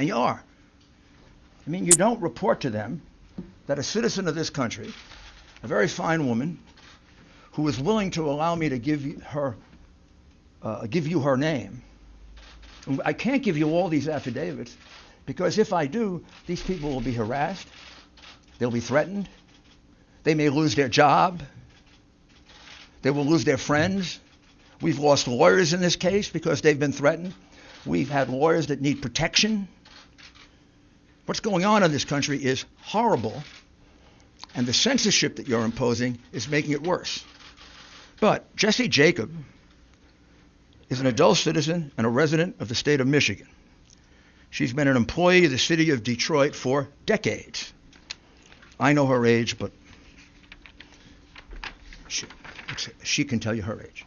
And you are. I mean, you don't report to them that a citizen of this country, a very fine woman, who is willing to allow me to give you her name. I can't give you all these affidavits because if I do, these people will be harassed, they'll be threatened, they may lose their job, they will lose their friends. We've lost lawyers in this case because they've been threatened. We've had lawyers that need protection. What's going on in this country is horrible, and the censorship that you're imposing is making it worse. But Jessie Jacob is an adult citizen and a resident of the state of Michigan. She's been an employee of the city of Detroit for decades. I know her age, but she can tell you her age.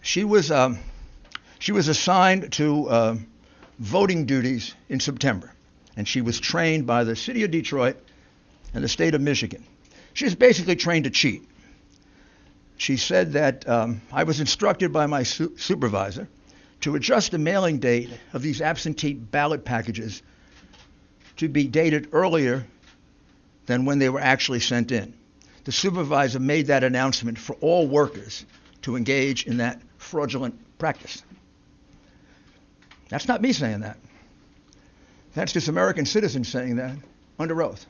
She was assigned to voting duties in September, and she was trained by the city of Detroit and the state of Michigan. She was basically trained to cheat. She said that I was instructed by my supervisor to adjust the mailing date of these absentee ballot packages to be dated earlier than when they were actually sent in. The supervisor made that announcement for all workers to engage in that fraudulent practice. That's not me saying that. That's this American citizen saying that under oath.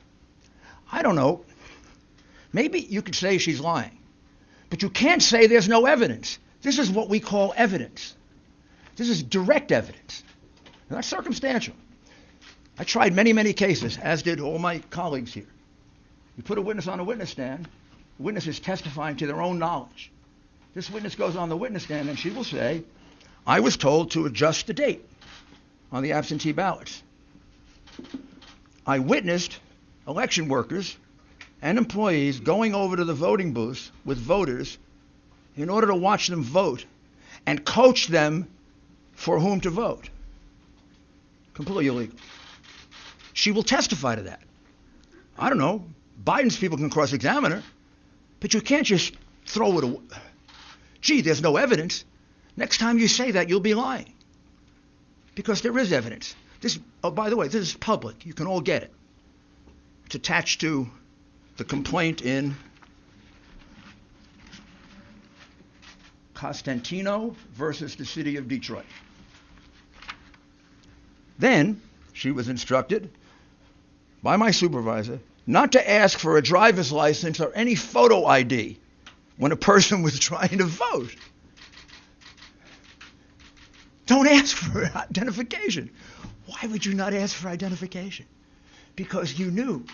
I don't know. Maybe you could say she's lying. But you can't say there's no evidence. This is what we call evidence. This is direct evidence. Not circumstantial. I tried many, many cases, as did all my colleagues here. You put a witness on a witness stand, the witness is testifying to their own knowledge. This witness goes on the witness stand and she will say, I was told to adjust the date on the absentee ballots. I witnessed election workers and employees going over to the voting booths with voters in order to watch them vote and coach them for whom to vote. Completely illegal. She will testify to that. I don't know. Biden's people can cross-examine her, but you can't just throw it away. Gee, there's no evidence. Next time you say that, you'll be lying. Because there is evidence. Oh, by the way, this is public. You can all get it. It's attached to the complaint in Costantino versus the city of Detroit. Then she was instructed by my supervisor not to ask for a driver's license or any photo ID when a person was trying to vote. Don't ask for identification. Why would you not ask for identification? Because you knew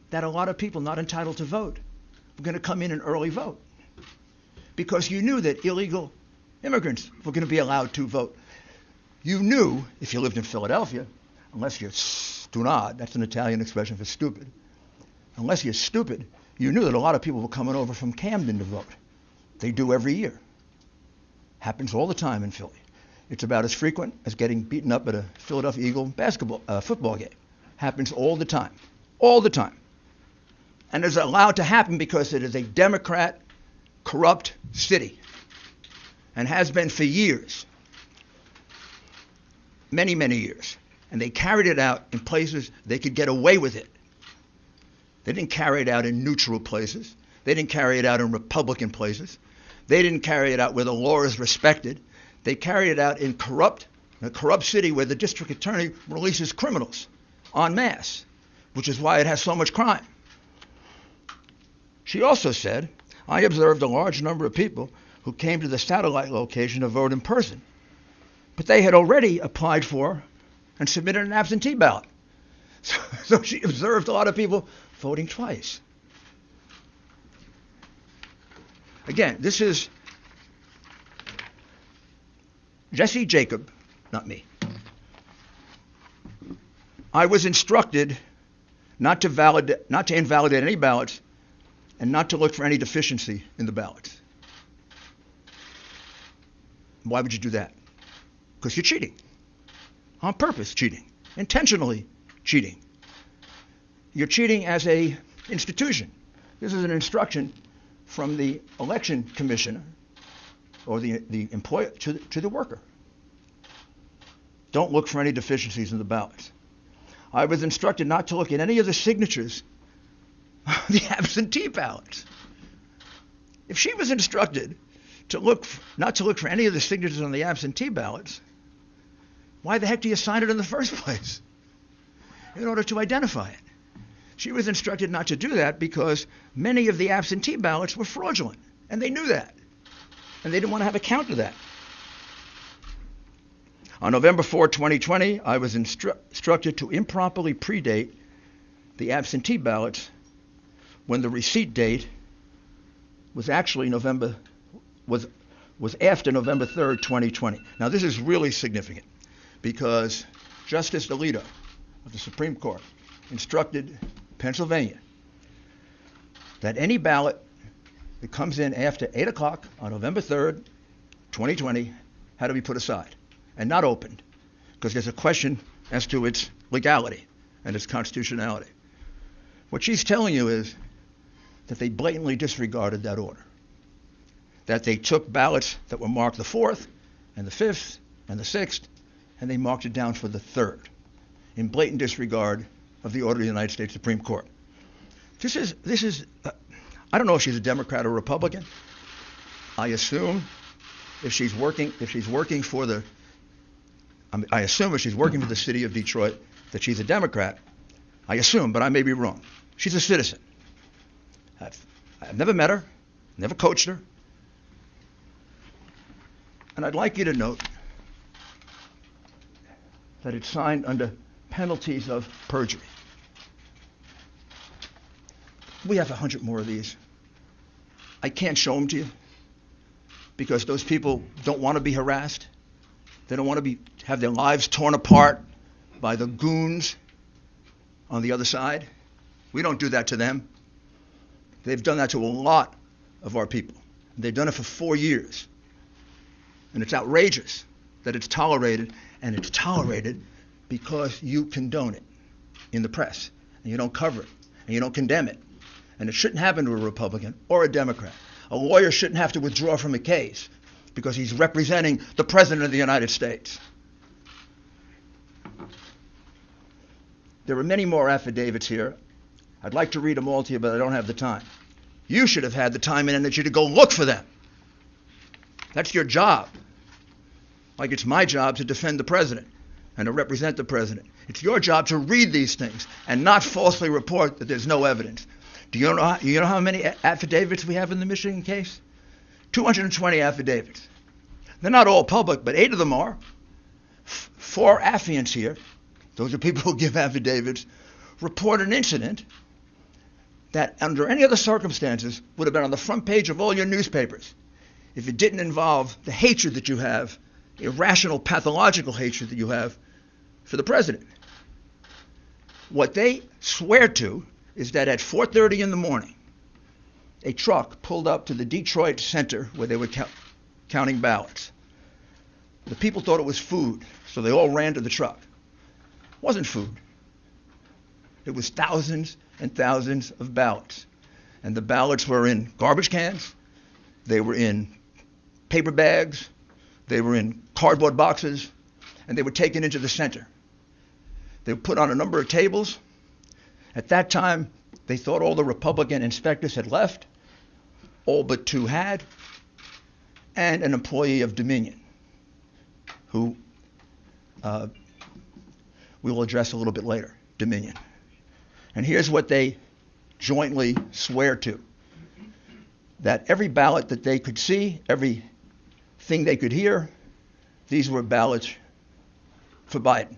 that a lot of people not entitled to vote were going to come in and early vote. Because you knew that illegal immigrants were going to be allowed to vote. You knew, if you lived in Philadelphia, unless you're stunad, that's an Italian expression for stupid, unless you're stupid, you knew that a lot of people were coming over from Camden to vote. They do every year. Happens all the time in Philly. It's about as frequent as getting beaten up at a Philadelphia Eagle football game. Happens all the time. All the time. And it's allowed to happen because it is a Democrat, corrupt city. And has been for years. Many, many years. And they carried it out in places they could get away with it. They didn't carry it out in neutral places. They didn't carry it out in Republican places. They didn't carry it out where the law is respected. They carry it out in a corrupt city where the district attorney releases criminals en masse, which is why it has so much crime. She also said, I observed a large number of people who came to the satellite location to vote in person, but they had already applied for and submitted an absentee ballot. So she observed a lot of people voting twice. Again, this is Jessie Jacob, not me. I was instructed not to invalidate any ballots and not to look for any deficiency in the ballots. Why would you do that? Because you're cheating. On purpose cheating. Intentionally cheating. You're cheating as an institution. This is an instruction from the election commissioner or the employer to the worker. don't look for any deficiencies in the ballots. I was instructed not to look at any of the signatures on the absentee ballots. If she was instructed not to look for any of the signatures on the absentee ballots, why the heck do you sign it in the first place? In order to identify it. She was instructed not to do that because many of the absentee ballots were fraudulent, and they knew that, and they didn't want to have a count of that. On November 4, 2020, I was instructed to improperly predate the absentee ballots when the receipt date was actually was after November 3rd, 2020. Now, this is really significant because Justice Alito of the Supreme Court instructed Pennsylvania that any ballot that comes in after 8 o'clock on November 3rd, 2020, had to be put aside and not opened because there's a question as to its legality and its constitutionality. What she's telling you is that they blatantly disregarded that order, that they took ballots that were marked the 4th and the 5th and the 6th, and they marked it down for the 3rd in blatant disregard of the order of the United States Supreme Court. This is I don't know if she's a Democrat or Republican. I assume if she's working for the city of Detroit that she's a Democrat. I assume, but I may be wrong. She's a citizen. I've never met her, never coached her. And I'd like you to note that it's signed under penalties of perjury. We have 100 more of these. I can't show them to you because those people don't want to be harassed. They don't want to have their lives torn apart by the goons on the other side. We don't do that to them. They've done that to a lot of our people. They've done it for 4 years. And it's outrageous that it's tolerated, and it's tolerated because you condone it in the press, and you don't cover it, and you don't condemn it. And it shouldn't happen to a Republican or a Democrat. A lawyer shouldn't have to withdraw from a case because he's representing the President of the United States. There are many more affidavits here. I'd like to read them all to you, but I don't have the time. You should have had the time and energy to go look for them. That's your job. Like it's my job to defend the President and to represent the President. It's your job to read these things and not falsely report that there's no evidence. Do you know how many affidavits we have in the Michigan case? 220 affidavits. They're not all public, but 8 of them are. 4 affiants here, those are people who give affidavits, report an incident that under any other circumstances would have been on the front page of all your newspapers if it didn't involve the hatred that you have, irrational, pathological hatred that you have for the President. What they swear to is that at 4:30 in the morning, a truck pulled up to the Detroit center where they were counting ballots. The people thought it was food, so they all ran to the truck. It wasn't food. It was thousands and thousands of ballots. And the ballots were in garbage cans, they were in paper bags, they were in cardboard boxes, and they were taken into the center. They were put on a number of tables. At that time, they thought all the Republican inspectors had left, all but 2 had, and an employee of Dominion, who we will address a little bit later, Dominion. And here's what they jointly swear to, that every ballot that they could see, everything they could hear, these were ballots for Biden.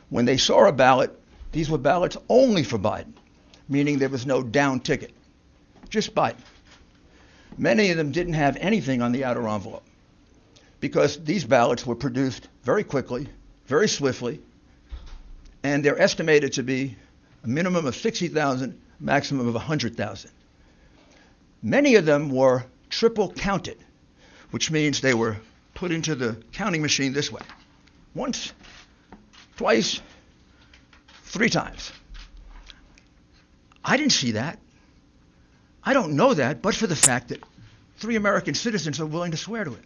When they saw a ballot, these were ballots only for Biden, meaning there was no down ticket, just Biden. Many of them didn't have anything on the outer envelope because these ballots were produced very quickly, very swiftly, and they're estimated to be a minimum of 60,000, maximum of 100,000. Many of them were triple counted, which means they were put into the counting machine this way. Once, twice, 3 times. I didn't see that. I don't know that, but for the fact that 3 American citizens are willing to swear to it.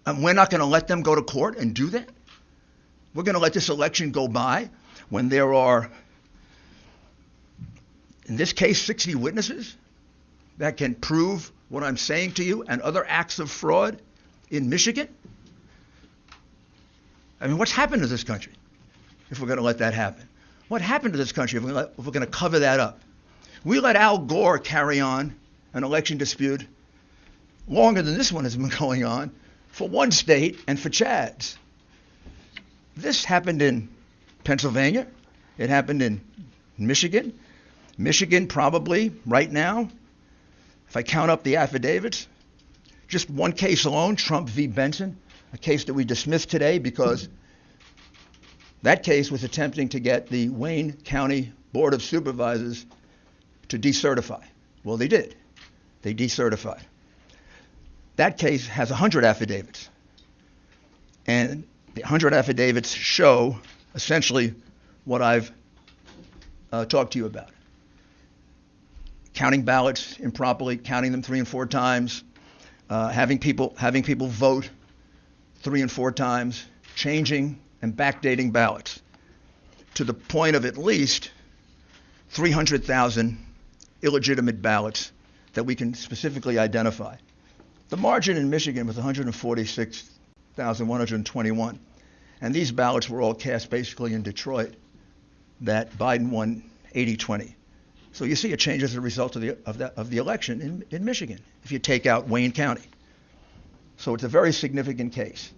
And we're not going to let them go to court and do that? We're going to let this election go by when there are, in this case, 60 witnesses that can prove what I'm saying to you and other acts of fraud in Michigan? I mean, what's happened to this country if we're going to let that happen? What happened to this country if we're going to cover that up? We let Al Gore carry on an election dispute longer than this one has been going on for one state and for Chad's. This happened in Pennsylvania. It happened in Michigan. Michigan probably, right now, if I count up the affidavits, just one case alone, Trump v. Benson, a case that we dismissed today because that case was attempting to get the Wayne County Board of Supervisors to decertify. Well, they did. They decertified. That case has 100 affidavits. And the 100 affidavits show essentially what I've talked to you about. Counting ballots improperly, counting them 3 and 4 times, having people vote 3 and 4 times, changing and backdating ballots to the point of at least 300,000 illegitimate ballots that we can specifically identify. The margin in Michigan was 146,121, and these ballots were all cast basically in Detroit that Biden won 80-20. So you see a change as a result of the election in Michigan if you take out Wayne County. So it's a very significant case.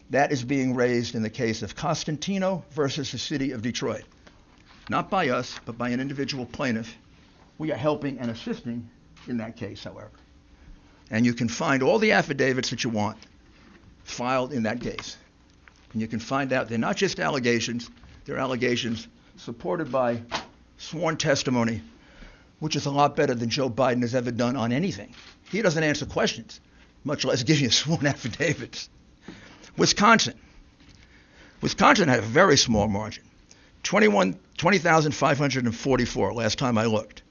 That is being raised in the case of Costantino versus the city of Detroit. Not by us, but by an individual plaintiff. We are helping and assisting in that case, however. And you can find all the affidavits that you want filed in that case. And you can find out they're not just allegations, they're allegations supported by sworn testimony, which is a lot better than Joe Biden has ever done on anything. He doesn't answer questions, much less give you sworn affidavits. Wisconsin had a very small margin, 20,544 last time I looked.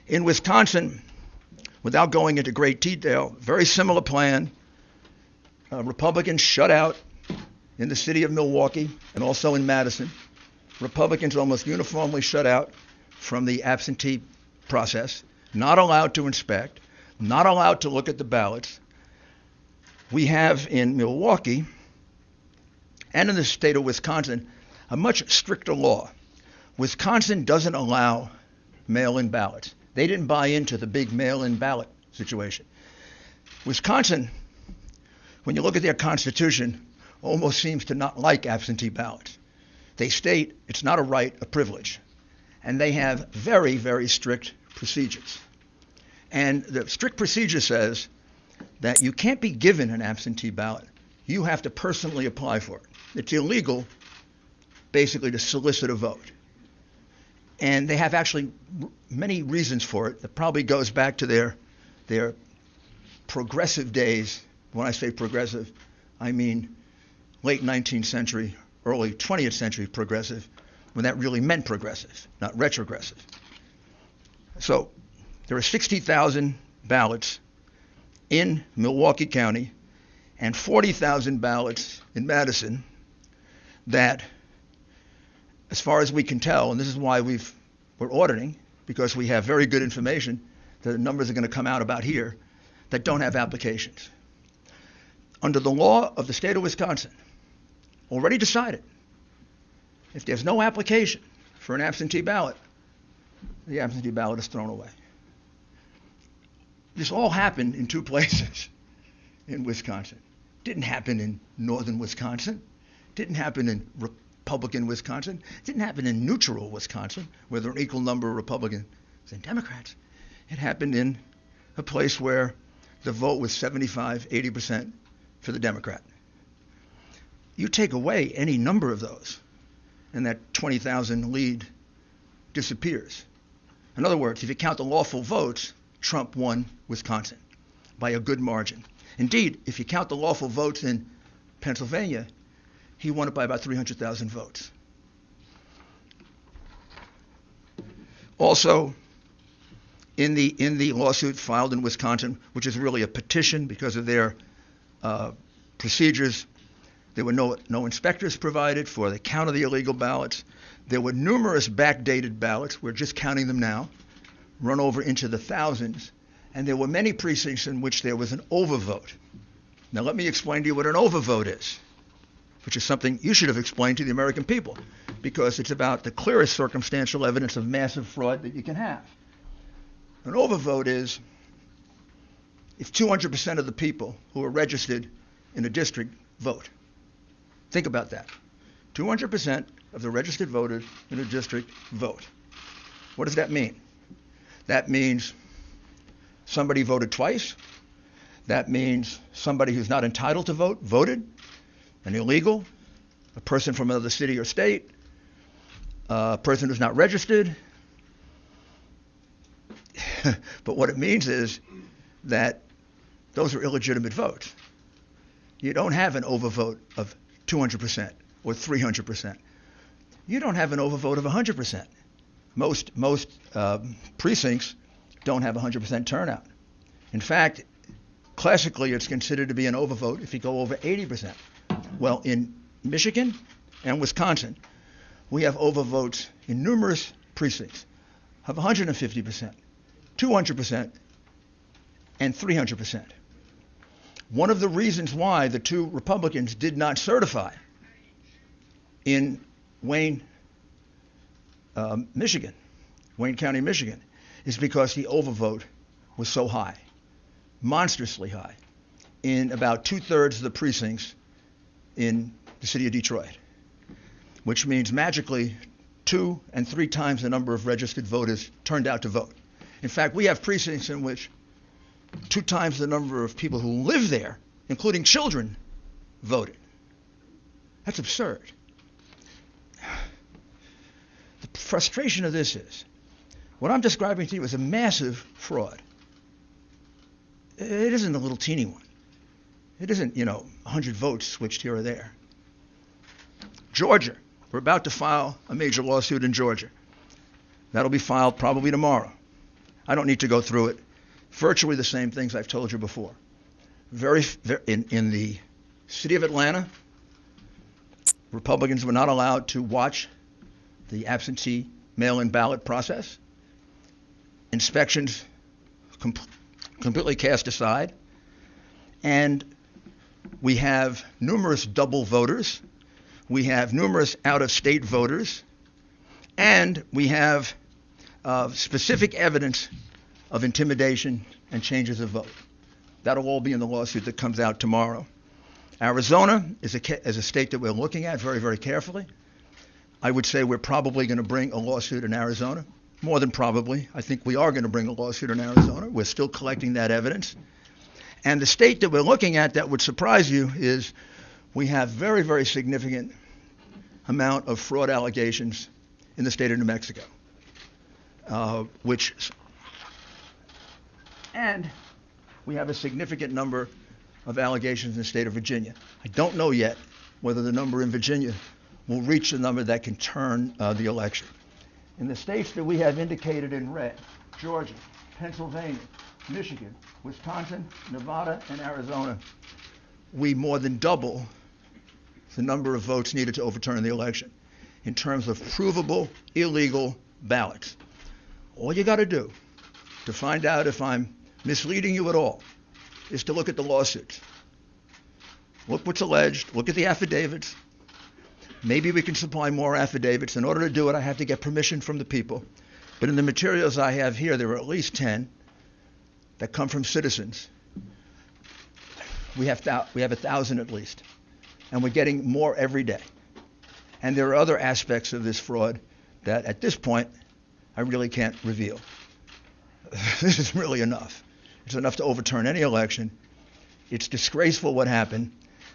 In Wisconsin, without going into great detail, very similar plan. Republicans shut out in the city of Milwaukee and also in Madison. Republicans almost uniformly shut out from the absentee process, not allowed to inspect, not allowed to look at the ballots. We have in Milwaukee and in the state of Wisconsin a much stricter law. Wisconsin doesn't allow mail-in ballots. They didn't buy into the big mail-in ballot situation. Wisconsin, when you look at their constitution, almost seems to not like absentee ballots. They state it's not a right, a privilege. And they have very, very strict procedures. And the strict procedure says that you can't be given an absentee ballot. You have to personally apply for it. It's illegal, basically, to solicit a vote. And they have actually many reasons for it. That probably goes back to their progressive days. When I say progressive, I mean late 19th century, early 20th century progressive, when that really meant progressive, not retrogressive. So there are 60,000 ballots in Milwaukee County and 40,000 ballots in Madison that, as far as we can tell, and this is why we're auditing, because we have very good information that the numbers are going to come out about here, that don't have applications. Under the law of the state of Wisconsin, already decided, if there's no application for an absentee ballot, the absentee ballot is thrown away. This all happened in 2 places in Wisconsin. Didn't happen in northern Wisconsin. Didn't happen in Republican Wisconsin. Didn't happen in neutral Wisconsin, where there are an equal number of Republicans and Democrats. It happened in a place where the vote was 75, 80% for the Democrat. You take away any number of those, and that 20,000 lead disappears. In other words, if you count the lawful votes, Trump won Wisconsin by a good margin. Indeed, if you count the lawful votes in Pennsylvania, he won it by about 300,000 votes. Also, in the lawsuit filed in Wisconsin, which is really a petition because of their procedures. There were no inspectors provided for the count of the illegal ballots. There were numerous backdated ballots. We're just counting them now, run over into the thousands. And there were many precincts in which there was an overvote. Now let me explain to you what an overvote is, which is something you should have explained to the American people, because it's about the clearest circumstantial evidence of massive fraud that you can have. An overvote is if 200% of the people who are registered in a district vote. Think about that. 200% of the registered voters in a district vote. What does that mean? That means somebody voted twice. That means somebody who's not entitled to vote voted, an illegal, a person from another city or state, a person who's not registered. But what it means is that those are illegitimate votes. You don't have an overvote of 200% or 300%. You don't have an overvote of 100%. Most precincts don't have 100% turnout. In fact, classically, it's considered to be an overvote if you go over 80%. Well, in Michigan and Wisconsin, we have overvotes in numerous precincts of 150%, 200%, and 300%. One of the reasons why the two Republicans did not certify in Wayne, Michigan, Wayne County, Michigan, is because the overvote was so high, monstrously high, in about 2/3 of the precincts in the city of Detroit, which means magically 2 and 3 times the number of registered voters turned out to vote. In fact, we have precincts in which 2 times the number of people who live there, including children, voted. That's absurd. The frustration of this is, what I'm describing to you is a massive fraud. It isn't a little teeny one. It isn't, 100 votes switched here or there. Georgia. We're about to file a major lawsuit in Georgia. That'll be filed probably tomorrow. I don't need to go through it. Virtually the same things I've told you before. In the city of Atlanta, Republicans were not allowed to watch the absentee mail-in ballot process. Inspections completely cast aside. And we have numerous double voters. We have numerous out-of-state voters. And we have specific evidence of intimidation and changes of vote. That'll all be in the lawsuit that comes out tomorrow. Arizona is a state that we're looking at very, very carefully. I would say we're probably going to bring a lawsuit in Arizona. More than probably. I think we are going to bring a lawsuit in Arizona. We're still collecting that evidence. And the state that we're looking at that would surprise you is we have very, very significant amount of fraud allegations in the state of New Mexico, and we have a significant number of allegations in the state of Virginia. I don't know yet whether the number in Virginia will reach the number that can turn the election. In the states that we have indicated in red, Georgia, Pennsylvania, Michigan, Wisconsin, Nevada, and Arizona, we more than double the number of votes needed to overturn the election in terms of provable illegal ballots. All you got to do to find out if I'm misleading you at all is to look at the lawsuits. Look what's alleged. Look at the affidavits. Maybe we can supply more affidavits. In order to do it, I have to get permission from the people. But in the materials I have here, there are at least 10 that come from citizens. We have 1,000 at least. And we're getting more every day. And there are other aspects of this fraud that at this point I really can't reveal. This is really enough. It's enough to overturn any election. It's disgraceful what happened.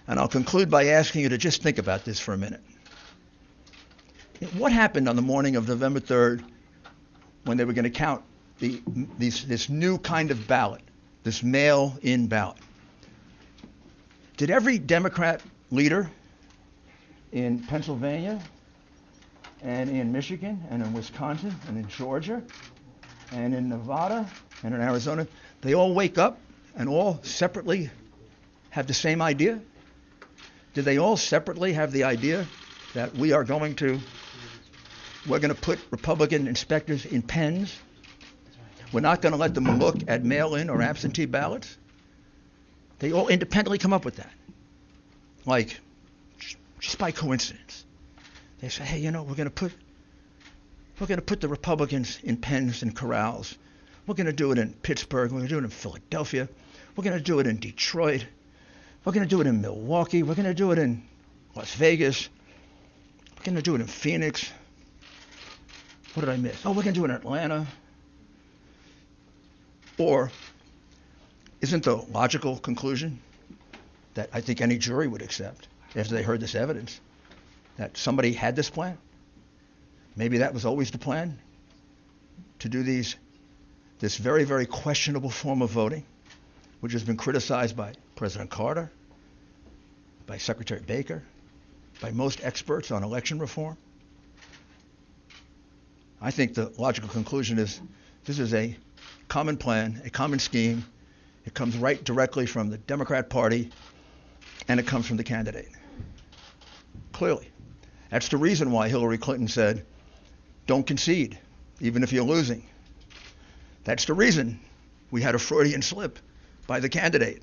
And I'll conclude by asking you to just think about this for a minute. What happened on the morning of November 3rd when they were going to count this new kind of ballot, this mail-in ballot? Did every Democrat leader in Pennsylvania and in Michigan and in Wisconsin and in Georgia and in Nevada and in Arizona, they all wake up and all separately have the same idea? Did they all separately have the idea that we're going to put Republican inspectors in pens? We're not going to let them look at mail-in or absentee ballots? They all independently come up with that. Like, just by coincidence. They say, hey, we're going to put the Republicans in pens and corrals. We're going to do it in Pittsburgh. We're going to do it in Philadelphia. We're going to do it in Detroit. We're going to do it in Milwaukee. We're going to do it in Las Vegas. We're going to do it in Phoenix. What did I miss? Oh, we're going to do it in Atlanta. Or isn't the logical conclusion that I think any jury would accept after they heard this evidence that somebody had this plan? Maybe that was always the plan, to do this very, very questionable form of voting, which has been criticized by President Carter, by Secretary Baker, by most experts on election reform. I think the logical conclusion is this is a common plan, a common scheme. It comes right directly from the Democrat Party, and it comes from the candidate. Clearly. That's the reason why Hillary Clinton said, don't concede, even if you're losing. That's the reason we had a Freudian slip by the candidate.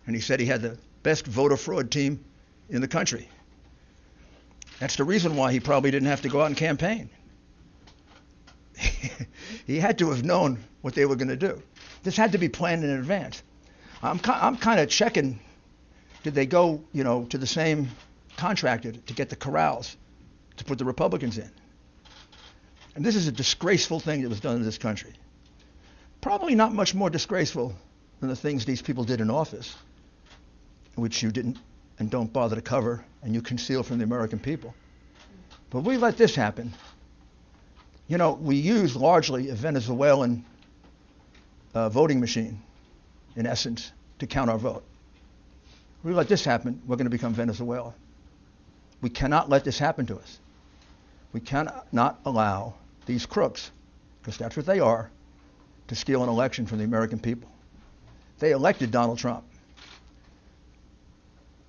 And he said he had the best voter fraud team in the country. That's the reason why he probably didn't have to go out and campaign. He had to have known what they were going to do. This had to be planned in advance. I'm kind of checking, did they go, to the same contractor to get the corrals to put the Republicans in? And this is a disgraceful thing that was done in this country. Probably not much more disgraceful than the things these people did in office, which you didn't and don't bother to cover, and you conceal from the American people. But we let this happen. We use largely a Venezuelan voting machine, in essence, to count our vote. We let this happen, we're going to become Venezuela. We cannot let this happen to us. We cannot allow these crooks, because that's what they are, to steal an election from the American people. They elected Donald Trump.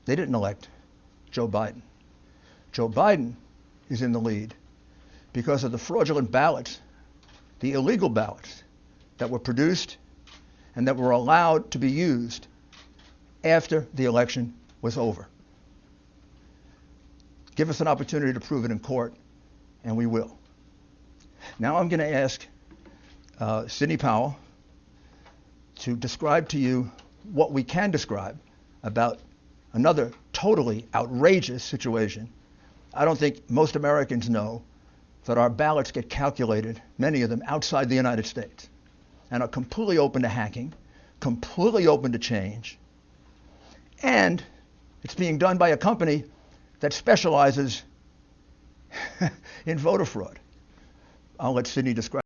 They didn't elect Joe Biden. Joe Biden is in the lead because of the fraudulent ballots, the illegal ballots that were produced and that were allowed to be used after the election was over. Give us an opportunity to prove it in court, and we will. Now I'm going to ask Sidney Powell to describe to you what we can describe about another totally outrageous situation. I don't think most Americans know that our ballots get calculated, many of them outside the United States, and are completely open to hacking, completely open to change, and it's being done by a company that specializes in voter fraud. I'll let Sidney describe.